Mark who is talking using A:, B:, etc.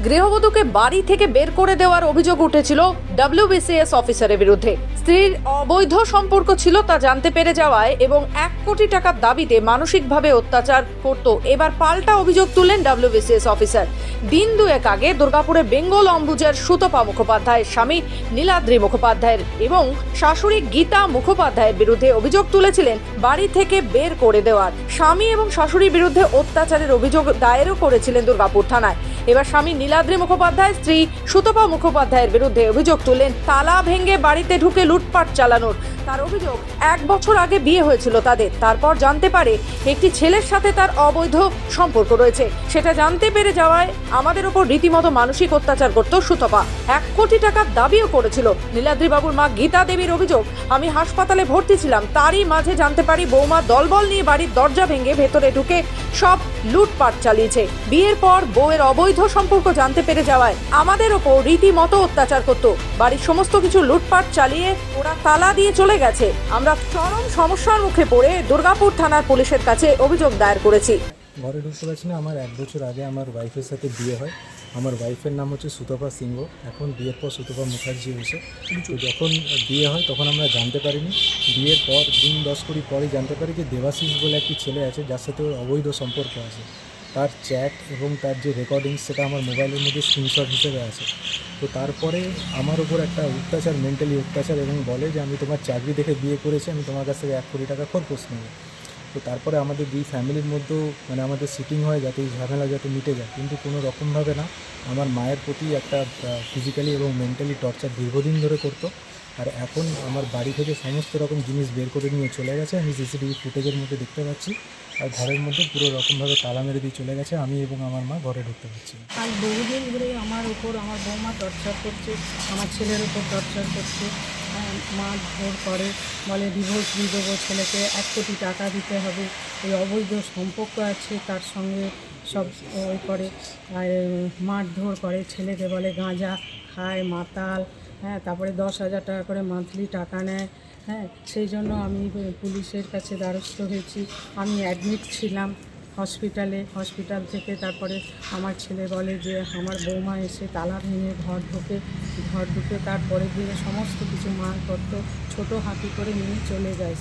A: গৃহবধূকে বাড়ি থেকে বের করে দেওয়ার অভিযোগ উঠেছিল ডব্লিউবিসিএস অফিসারের বিরুদ্ধে। স্ত্রীর অবৈধ সম্পর্ক ছিল তা জানতে পেরে যাওয়ায় এবং 1 কোটি টাকার দাবিতে মানসিকভাবে অত্যাচার করত। এবার পাল্টা অভিযোগ তুললেন ডব্লিউবিসিএস অফিসার। দিন দুয়েক আগে দুর্গাপুরে বেঙ্গল অম্বুজার সুতপা মুখোপাধ্যায়ের স্বামী নীলাদ্রি মুখোপাধ্যায়ের এবং শাশুড়ি গীতা মুখোপাধ্যায়ের বিরুদ্ধে অভিযোগ তুলেছিলেন বাড়ি থেকে বের করে দেওয়ার। স্বামী এবং শাশুড়ির বিরুদ্ধে অত্যাচারের অভিযোগ দায়েরও করেছিলেন দুর্গাপুর থানায়। এবার স্বামী নীলাদ্রি মুখোপাধ্যায় স্ত্রী সুতপা মুখোপাধ্যায়ের বিরুদ্ধে অভিযোগ তুললেন তালা ভেঙে বাড়িতে ঢুকে লুটপাট চালানোর। তার অভিযোগ 1 বছর আগে বিয়ে হয়েছিল তাদের, তারপর জানতে পারে একটি ছেলের সাথে তার অবৈধ সম্পর্ক রয়েছে। সেটা জানতে পেরে যাওয়ায় আমাদের ওপর রীতিমতো মানসিক অত্যাচার করত সুতপা। 1 কোটি টাকার দাবিও করেছিল। নীলাদ্রি বাবুর মা গীতা দেবীর অভিযোগ, আমি হাসপাতালে ভর্তি ছিলাম, তারই মাঝে জানতে পারি বৌমা দলবল নিয়ে বাড়ির দরজা ভেঙে ভেতরে ঢুকে সব লুটপাট চালিয়েছে। বিয়ের পর বউয়ের অবৈধ সম্পর্ক জানতে পেরে যাওয়ায় আমাদের ওপর রীতিমতো অত্যাচার করত। বাড়ির সমস্ত কিছু লুটপাট চালিয়ে ওরা তালা দিয়ে চলে গেছে। আমরা চরম সমস্যার মুখে পড়ে দুর্গাপুর থানার পুলিশের কাছে অভিযোগ দায়ের করেছি।
B: ঘরে ঢুকতে পারছি না। আমার 1 বছর আগে আমার ওয়াইফের সাথে বিয়ে হয়। আমার ওয়াইফের নাম হচ্ছে সুতপা সিংহ। এখন বিয়ের পর সুতপা মুখার্জি হয়েছে। তো যখন বিয়ে হয় তখন আমরা জানতে পারিনি। বিয়ের পর দিন 10 কুড়ি পরেই জানতে পারি যে দেবাশিস বলে একটি ছেলে আছে যার সাথে ওর অবৈধ সম্পর্ক আছে। তার চ্যাট এবং তার যে রেকর্ডিংস সেটা আমার মোবাইলের মধ্যে স্ক্রিনশট হিসেবে আছে। তো তারপরে আমার ওপর একটা অত্যাচার, মেন্টালি অত্যাচার, এবং বলে যে আমি তোমার চাকরি দেখে বিয়ে করেছি, আমি তোমার কাছ থেকে 1 কোটি টাকা খরচ নেব। তো তারপরে আমাদের 2 ফ্যামিলির মধ্যেও আমাদের সিটিং হয় যাতে এই ঝামেলা যাতে মিটে যায়, কিন্তু কোনো রকমভাবে না। আমার মায়ের প্রতি একটা ফিজিক্যালি এবং মেন্টালি টর্চার দীর্ঘদিন ধরে করতো। আর এখন আমার বাড়ি থেকে সমস্ত রকম জিনিস বের করে নিয়ে চলে গেছে। আমি সিসিটিভি ফুটেজের মধ্যে দেখতে পাচ্ছি। আর ঘরের মধ্যে পুরো রকমভাবে তালা মেরে দিয়ে চলে গেছে। আমি এবং আমার মা ঘরে ঢুকতে পারছি না।
C: কাল বহুদিন ধরে আমার উপর আমার বৌমা টর্চার করছে, আমার ছেলের উপর টর্চার করছে। মারধর করে, বলে ডিভোর্স দিয়ে দেবো, ছেলেকে 1 কোটি টাকা দিতে হবে, এই অবৈধ সম্পর্ক আছে তার সঙ্গে, সব ওই করে। আর মারধর করে, ছেলেকে বলে গাঁজা খায়, মাতাল, তারপরে 10,000 টাকা করে মান্থলি টাকা নেয়। সেই জন্য আমি পুলিশের কাছে দ্বারস্থ হয়েছি। আমি অ্যাডমিট ছিলাম হসপিটাল থেকে। তারপরে আমার ছেলে বলে যে আমার বৌমা এসে তালা ভেঙে ঘর ঢুকে তারপরের দিনে সমস্ত কিছু মালপত্র ছোটো হাতি করে নিয়ে চলে যায়।